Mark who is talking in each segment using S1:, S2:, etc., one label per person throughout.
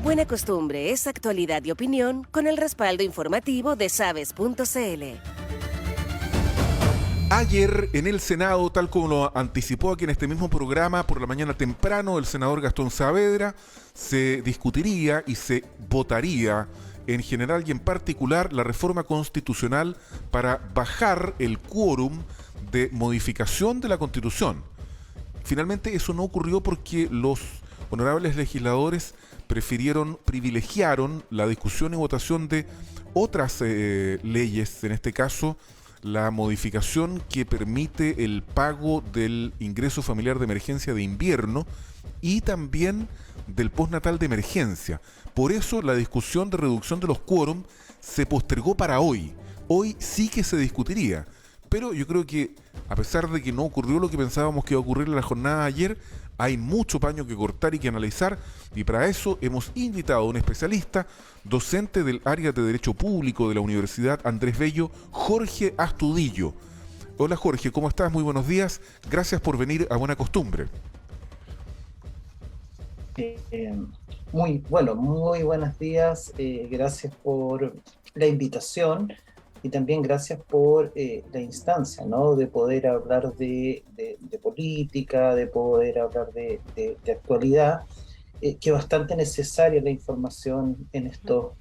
S1: Buena Costumbre es actualidad y opinión con el respaldo informativo de Sabes.cl.
S2: Ayer en el Senado, tal como lo anticipó aquí en este mismo programa, por la mañana temprano, el senador Gastón Saavedra, se discutiría y se votaría en general y en particular la reforma constitucional para bajar el quórum de modificación de la Constitución. Finalmente eso no ocurrió porque los honorables legisladores privilegiaron la discusión y votación de otras leyes, en este caso la modificación que permite el pago del ingreso familiar de emergencia de invierno y también del postnatal de emergencia. Por eso la discusión de reducción de los quórum se postergó para hoy. Hoy sí que se discutiría. Pero yo creo que, a pesar de que no ocurrió lo que pensábamos que iba a ocurrir en la jornada de ayer, hay mucho paño que cortar y que analizar, y para eso hemos invitado a un especialista, docente del área de Derecho Público de la Universidad Andrés Bello, Jorge Astudillo. Hola Jorge, ¿cómo estás? Muy buenos días. Gracias por venir a Buena Costumbre.
S3: Muy buenos días. Gracias por la invitación. Y también gracias por la instancia, ¿no? De poder hablar de política, de poder hablar de actualidad, que es bastante necesaria la información en estos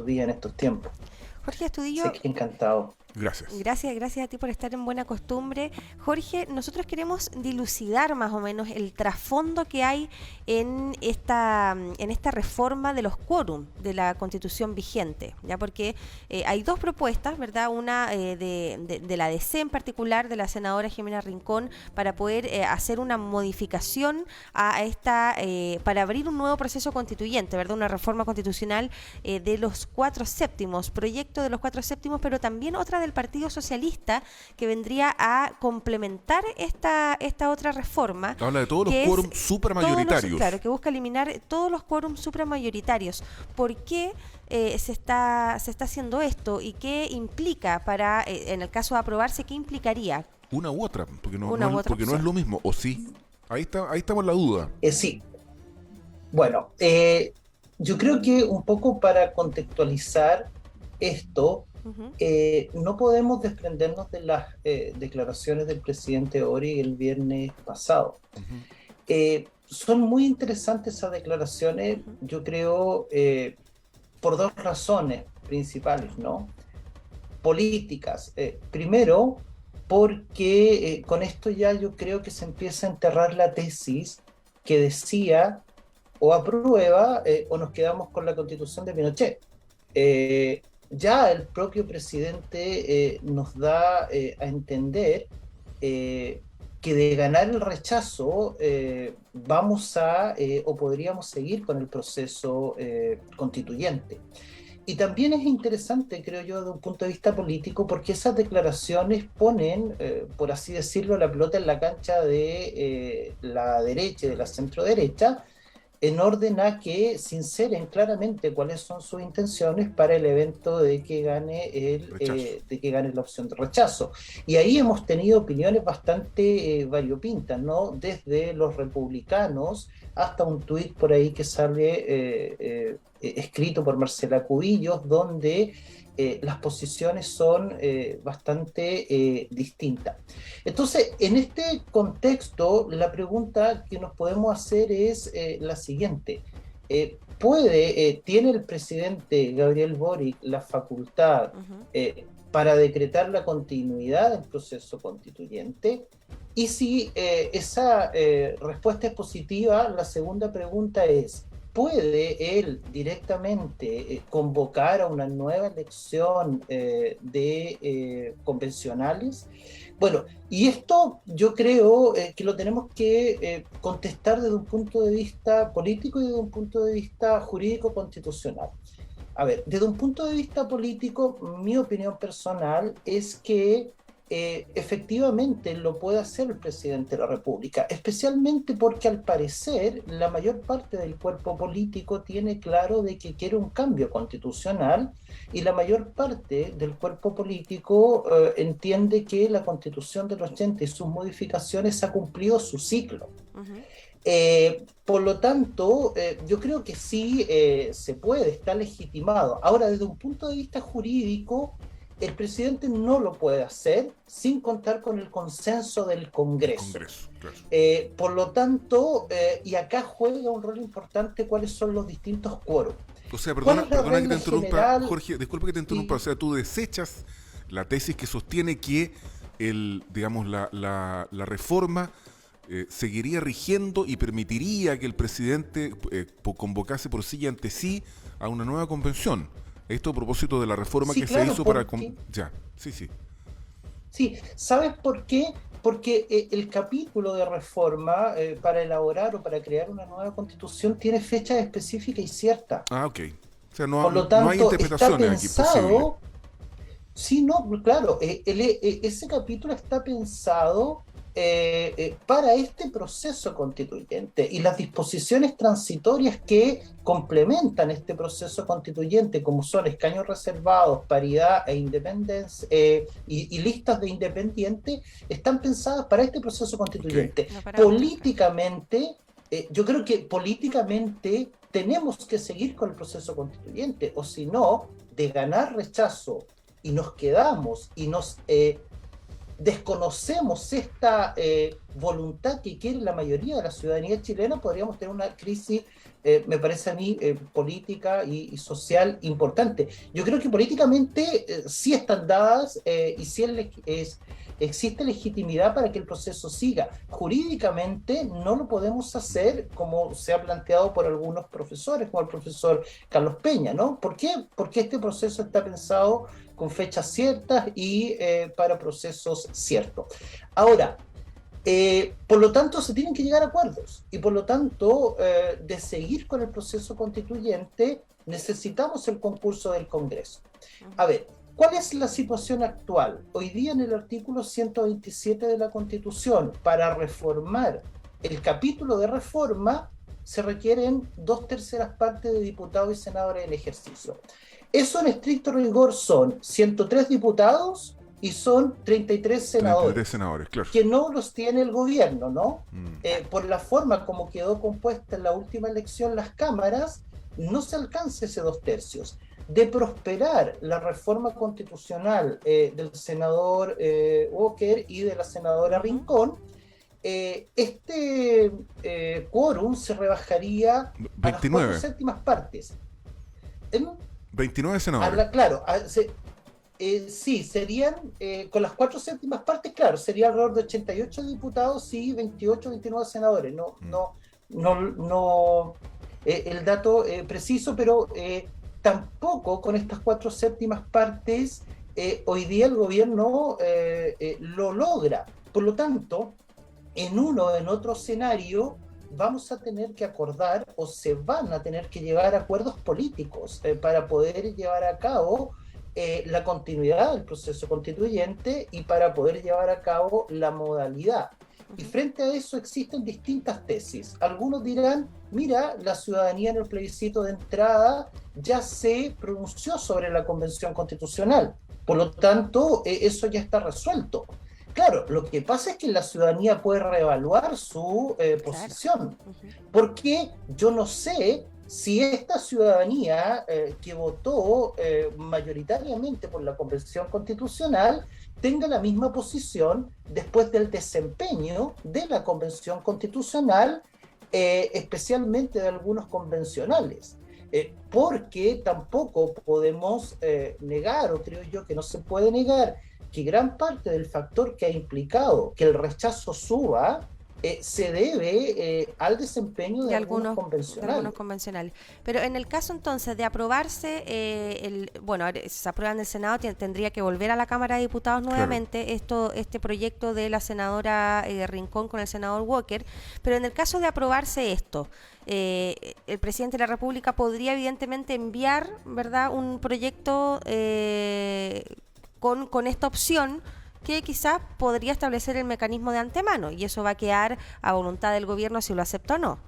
S3: días, en estos tiempos.
S4: Jorge Astudillo,
S3: Así que encantado.
S2: Gracias.
S4: Gracias a ti por estar en Buena Costumbre. Jorge, nosotros queremos dilucidar más o menos el trasfondo que hay en esta reforma de los quórum de la Constitución vigente, ya porque hay dos propuestas, ¿verdad? Una de la DC en particular, de la senadora Jimena Rincón, para poder hacer una modificación a esta, para abrir un nuevo proceso constituyente, ¿verdad? Una reforma constitucional de los 4/7, proyecto de los 4/7, pero también otra del Partido Socialista que vendría a complementar esta otra reforma.
S2: Habla de todos los quórum supramayoritarios.
S4: Claro, que busca eliminar todos los quórum supramayoritarios. ¿Por qué se está haciendo esto y qué implica para, en el caso de aprobarse, qué implicaría?
S2: Una u otra, porque no es lo mismo, ¿o sí? Ahí estamos en la duda.
S3: Sí. Bueno, yo creo que un poco para contextualizar esto, no podemos desprendernos de las declaraciones del presidente Boric el viernes pasado. Son muy interesantes esas declaraciones, yo creo, por dos razones principales, ¿no? Políticas. Primero, porque con esto ya yo creo que se empieza a enterrar la tesis que decía o aprueba o nos quedamos con la Constitución de Pinochet. Ya el propio presidente nos da a entender que de ganar el rechazo vamos a o podríamos seguir con el proceso constituyente. Y también es interesante, creo yo, desde un punto de vista político, porque esas declaraciones ponen, por así decirlo, la pelota en la cancha de la derecha y de la centroderecha, en orden a que sinceren claramente cuáles son sus intenciones para el evento de que gane la opción de rechazo. Y ahí hemos tenido opiniones bastante variopintas, ¿no? Desde los republicanos hasta un tuit por ahí que sale escrito por Marcela Cubillos, donde las posiciones son bastante distintas. Entonces, en este contexto, la pregunta que nos podemos hacer es la siguiente. ¿Tiene el presidente Gabriel Boric la facultad para decretar la continuidad del proceso constituyente? Y si esa respuesta es positiva, la segunda pregunta es, ¿puede él directamente convocar a una nueva elección de convencionales? Bueno, y esto yo creo que lo tenemos que contestar desde un punto de vista político y desde un punto de vista jurídico constitucional. A ver, desde un punto de vista político, mi opinión personal es que efectivamente lo puede hacer el presidente de la República, especialmente porque al parecer la mayor parte del cuerpo político tiene claro de que quiere un cambio constitucional y la mayor parte del cuerpo político entiende que la Constitución del 80 y sus modificaciones ha cumplido su ciclo. Por lo tanto, yo creo que sí se puede, está legitimado. Ahora, desde un punto de vista jurídico, el presidente no lo puede hacer sin contar con el consenso del
S2: El
S3: Congreso.
S2: Congreso, claro.
S3: Por lo tanto, y acá juega un rol importante cuáles son los distintos quórum.
S2: O sea,
S3: ¿Cuál es la
S2: perdona que te
S3: regla
S2: interrumpa,
S3: general?
S2: Jorge, disculpa que te interrumpa.
S3: Y,
S2: O sea, tú desechas la tesis que sostiene que digamos, la reforma seguiría rigiendo y permitiría que el presidente convocase por sí y ante sí a una nueva convención. Esto a propósito de la reforma
S3: sí,
S2: que se
S3: claro,
S2: hizo para...
S3: porque
S2: Ya, sí, sí.
S3: sí, ¿sabes por qué? Porque el capítulo de reforma para elaborar o para crear una nueva constitución tiene fecha específica y cierta.
S2: Ah, ok. O sea,
S3: Por lo
S2: no hay
S3: tanto, está
S2: interpretaciones aquí posibles.
S3: pensado, sí, no, claro, ese capítulo está pensado para este proceso constituyente y las disposiciones transitorias que complementan este proceso constituyente, como son escaños reservados, paridad e independencia y listas de independientes, están pensadas para este proceso constituyente.
S4: No para
S3: Políticamente, yo creo que políticamente tenemos que seguir con el proceso constituyente, o si no, de ganar rechazo y nos quedamos y nos desconocemos esta voluntad que quiere la mayoría de la ciudadanía chilena, podríamos tener una crisis, me parece a mí, política y social importante. Yo creo que políticamente sí están dadas y sí existe legitimidad para que el proceso siga. Jurídicamente no lo podemos hacer como se ha planteado por algunos profesores, como el profesor Carlos Peña, ¿no? ¿Por qué? Porque este proceso está pensado con fechas ciertas y para procesos ciertos. Ahora, por lo tanto, se tienen que llegar a acuerdos y por lo tanto, de seguir con el proceso constituyente, necesitamos el concurso del Congreso. A ver, ¿cuál es la situación actual? Hoy día en el artículo 127 de la Constitución, para reformar el capítulo de reforma, se requieren 2/3 partes de diputados y senadores en ejercicio. Eso en estricto rigor son 103 diputados y son 33 senadores.
S2: 33 senadores, claro.
S3: Que no los tiene el gobierno, ¿no?
S2: Mm.
S3: Por la forma como quedó compuesta en la última elección las cámaras, no se alcanza ese 2/3. De prosperar la reforma constitucional del senador Walker y de la senadora Rincón, este quórum se rebajaría
S2: 29.
S3: a las 4/7 partes.
S2: 29 senadores.
S3: Claro, sí, serían, con las 4/7 partes, claro, sería alrededor de 88 diputados y 28, 29 senadores. No, el dato preciso, pero tampoco con estas 4/7 partes hoy día el gobierno lo logra. Por lo tanto, en uno o en otro escenario vamos a tener que acordar o se van a tener que llegar a acuerdos políticos para poder llevar a cabo la continuidad del proceso constituyente y para poder llevar a cabo la modalidad. Y frente a eso existen distintas tesis. Algunos dirán, mira, la ciudadanía en el plebiscito de entrada ya se pronunció sobre la Convención Constitucional. Por lo tanto, eso ya está resuelto. Claro, lo que pasa es que la ciudadanía puede reevaluar su posición, porque yo no sé si esta ciudadanía que votó mayoritariamente por la Convención Constitucional tenga la misma posición después del desempeño de la Convención Constitucional, especialmente de algunos convencionales. Porque tampoco podemos negar, o creo yo que no se puede negar, que gran parte del factor que ha implicado que el rechazo suba se debe al desempeño de algunos convencionales.
S4: Pero en el caso entonces de aprobarse, se aprueba en el Senado, tendría que volver a la Cámara de Diputados nuevamente este proyecto de la senadora Rincón con el senador Walker, pero en el caso de aprobarse esto, el presidente de la República podría evidentemente enviar, ¿verdad?, un proyecto con esta opción que quizás podría establecer el mecanismo de antemano, y eso va a quedar a voluntad del gobierno si lo acepta o no.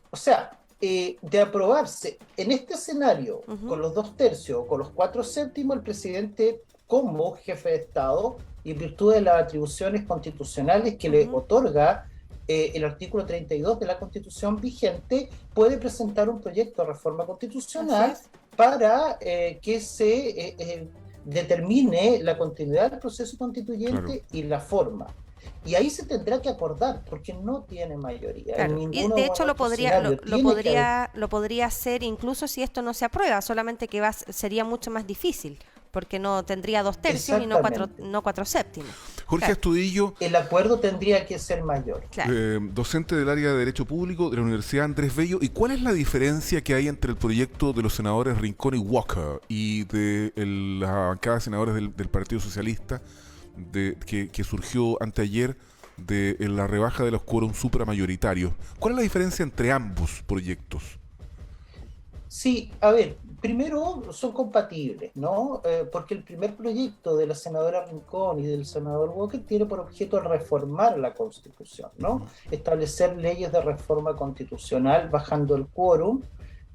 S3: O sea, de aprobarse en este escenario, con los 2/3 o con los 4/7, el presidente, como jefe de Estado, y en virtud de las atribuciones constitucionales que le otorga el artículo 32 de la Constitución vigente, puede presentar un proyecto de reforma constitucional para que se determine la continuidad del proceso constituyente y la forma. Y ahí se tendrá que acordar, porque no tiene mayoría.
S4: Claro. Y de hecho lo podría hacer incluso si esto no se aprueba, solamente que sería mucho más difícil, porque no tendría 2/3 y no 4/7.
S2: Jorge Astudillo.
S3: El acuerdo tendría que ser mayor.
S4: Claro.
S2: Docente del área de Derecho Público de la Universidad Andrés Bello. ¿Y cuál es la diferencia que hay entre el proyecto de los senadores Rincón y Walker y de la bancada de senadores del Partido Socialista que surgió anteayer de la rebaja de los quórums supramayoritarios? ¿Cuál es la diferencia entre ambos proyectos?
S3: Sí, a ver, primero son compatibles, ¿no? Porque el primer proyecto de la senadora Rincón y del senador Walker tiene por objeto reformar la Constitución, ¿no? Establecer leyes de reforma constitucional bajando el quórum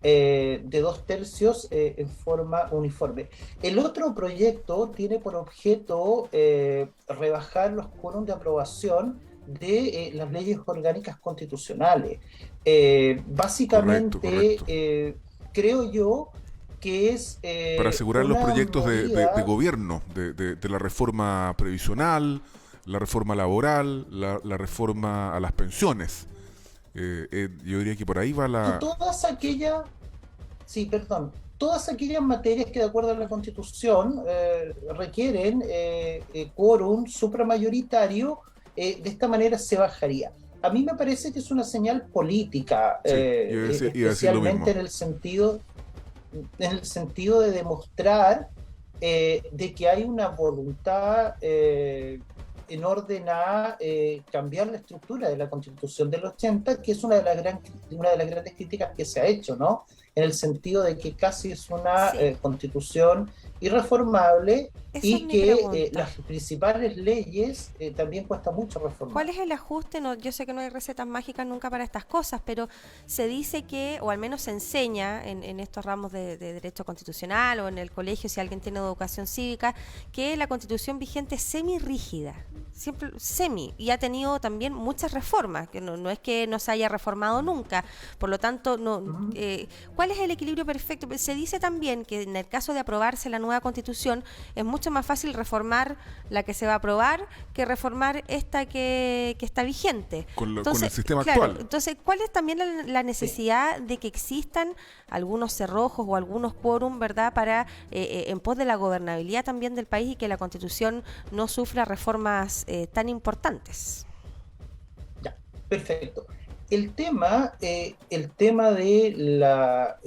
S3: de 2/3 en forma uniforme. El otro proyecto tiene por objeto rebajar los quórums de aprobación de las leyes orgánicas constitucionales. Básicamente, correcto. Creo yo que es...
S2: para asegurar los proyectos de gobierno, de la reforma previsional, la reforma laboral, la reforma a las pensiones. Yo diría que por ahí va la...
S3: Todas aquellas materias que de acuerdo a la Constitución requieren quórum supramayoritario, de esta manera se bajaría. A mí me parece que es una señal política, especialmente en el sentido de demostrar de que hay una voluntad en orden a cambiar la estructura de la Constitución del 80, que es una de las grandes críticas que se ha hecho, ¿no? En el sentido de que casi es una Constitución irreformable. Esa y que las principales leyes también cuesta mucho reformar.
S4: ¿Cuál es el ajuste? No, yo sé que no hay recetas mágicas nunca para estas cosas, pero se dice que, o al menos se enseña en estos ramos de derecho constitucional o en el colegio, si alguien tiene educación cívica, que la Constitución vigente es semi-rígida, siempre semi, y ha tenido también muchas reformas, que no es que no se haya reformado nunca, por lo tanto, ¿cuál es el equilibrio perfecto? Se dice también que en el caso de aprobarse la nueva Constitución es mucho más fácil reformar la que se va a aprobar que reformar esta que está vigente.
S2: Con el sistema actual.
S4: Entonces, ¿cuál es también la necesidad de que existan algunos cerrojos o algunos quórum, ¿verdad?, para en pos de la gobernabilidad también del país y que la Constitución no sufra reformas tan importantes?
S3: Ya, perfecto. El tema de la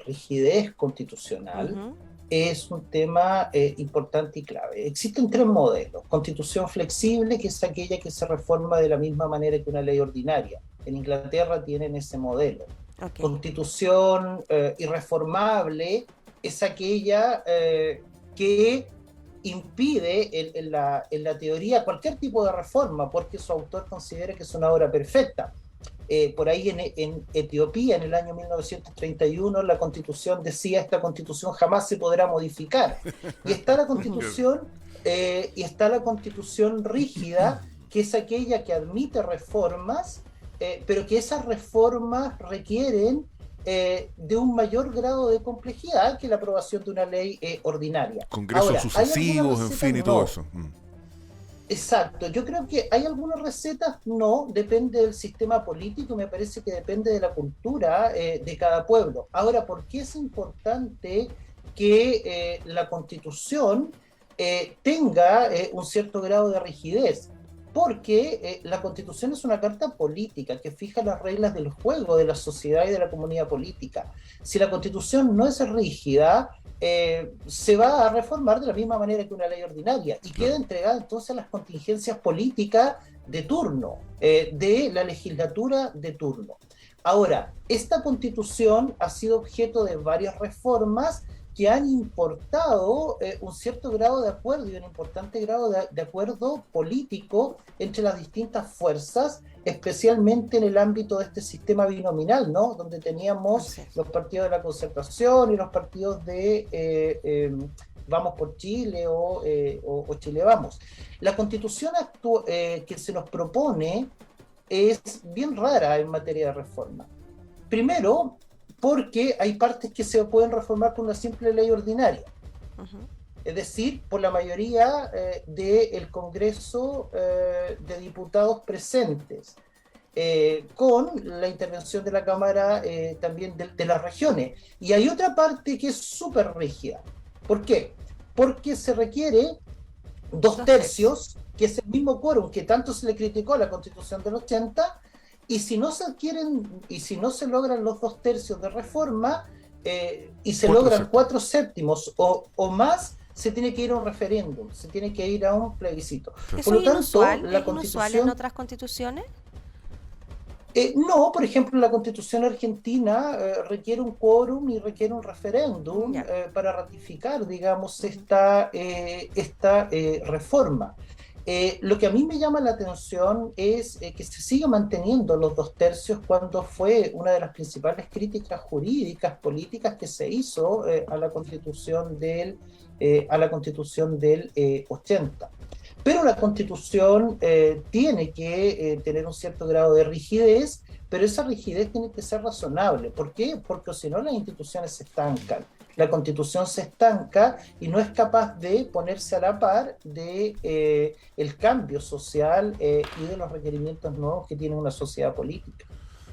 S3: rigidez constitucional es un tema importante y clave. Existen 3 modelos. Constitución flexible, que es aquella que se reforma de la misma manera que una ley ordinaria. En Inglaterra tienen ese modelo. Okay. Constitución irreformable es aquella que impide en la teoría cualquier tipo de reforma porque su autor considera que es una obra perfecta. Por ahí en Etiopía, en el año 1931, la Constitución decía: esta Constitución jamás se podrá modificar. Y está la Constitución rígida, que es aquella que admite reformas, pero que esas reformas requieren de un mayor grado de complejidad que la aprobación de una ley ordinaria.
S2: Congresos sucesivos, en fin, y todo eso.
S3: Exacto, yo creo que hay algunas recetas, no, depende del sistema político, me parece que depende de la cultura de cada pueblo. Ahora, ¿por qué es importante que la Constitución tenga un cierto grado de rigidez? Porque la Constitución es una carta política que fija las reglas del juego de la sociedad y de la comunidad política. Si la Constitución no es rígida, se va a reformar de la misma manera que una ley ordinaria y queda entregada entonces a las contingencias políticas de turno, de la legislatura de turno. Ahora, esta Constitución ha sido objeto de varias reformas que han importado un cierto grado de acuerdo y un importante grado de acuerdo político entre las distintas fuerzas, especialmente en el ámbito de este sistema binominal, ¿no? Donde teníamos los partidos de la Concertación y los partidos de Vamos por Chile o Chile Vamos. La Constitución que se nos propone es bien rara en materia de reforma. Primero, porque hay partes que se pueden reformar por una simple ley ordinaria. Es decir, por la mayoría del Congreso de Diputados presentes, con la intervención de la Cámara también de las regiones. Y hay otra parte que es súper rígida. ¿Por qué? Porque se requiere 2/3, que es el mismo quórum que tanto se le criticó a la Constitución del 80, y si no se adquieren, y si no se logran los 2/3 de reforma, y se logran 4/7 o más, se tiene que ir a un referéndum, se tiene que ir a un plebiscito.
S4: ¿Eso
S3: Por lo
S4: es
S3: tanto,
S4: inusual?
S3: la
S4: ¿Es inusual en otras constituciones?
S3: No, por ejemplo, la Constitución argentina requiere un quórum y requiere un referéndum para ratificar, digamos, esta reforma. Lo que a mí me llama la atención es que se siga manteniendo los 2/3 cuando fue una de las principales críticas jurídicas, políticas que se hizo a la Constitución del 80. Pero la Constitución tiene que tener un cierto grado de rigidez, pero esa rigidez tiene que ser razonable. ¿Por qué? Porque si no las instituciones se estancan. La Constitución se estanca y no es capaz de ponerse a la par de el cambio social y de los requerimientos nuevos que tiene una sociedad política.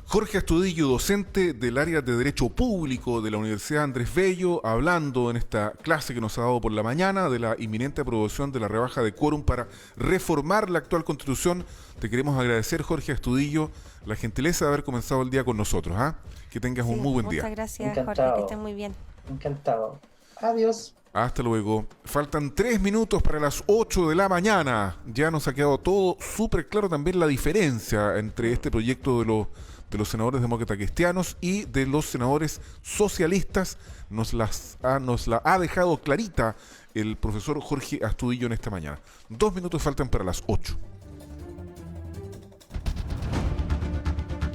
S2: Jorge Astudillo, docente del área de Derecho Público de la Universidad Andrés Bello, hablando en esta clase que nos ha dado por la mañana de la inminente aprobación de la rebaja de quórum para reformar la actual Constitución. Te queremos agradecer, Jorge Astudillo, la gentileza de haber comenzado el día con nosotros. Que tengas un muy buen día.
S4: Muchas gracias,
S3: Encantado.
S4: Jorge, que estés muy bien.
S3: Encantado. Adiós.
S2: Hasta luego. Faltan 3 minutos para las 8 de la mañana. Ya nos ha quedado todo súper claro, también la diferencia entre este proyecto de los senadores demócratas cristianos y de los senadores socialistas. Nos la ha dejado clarita el profesor Jorge Astudillo en esta mañana. 2 minutos faltan para las 8.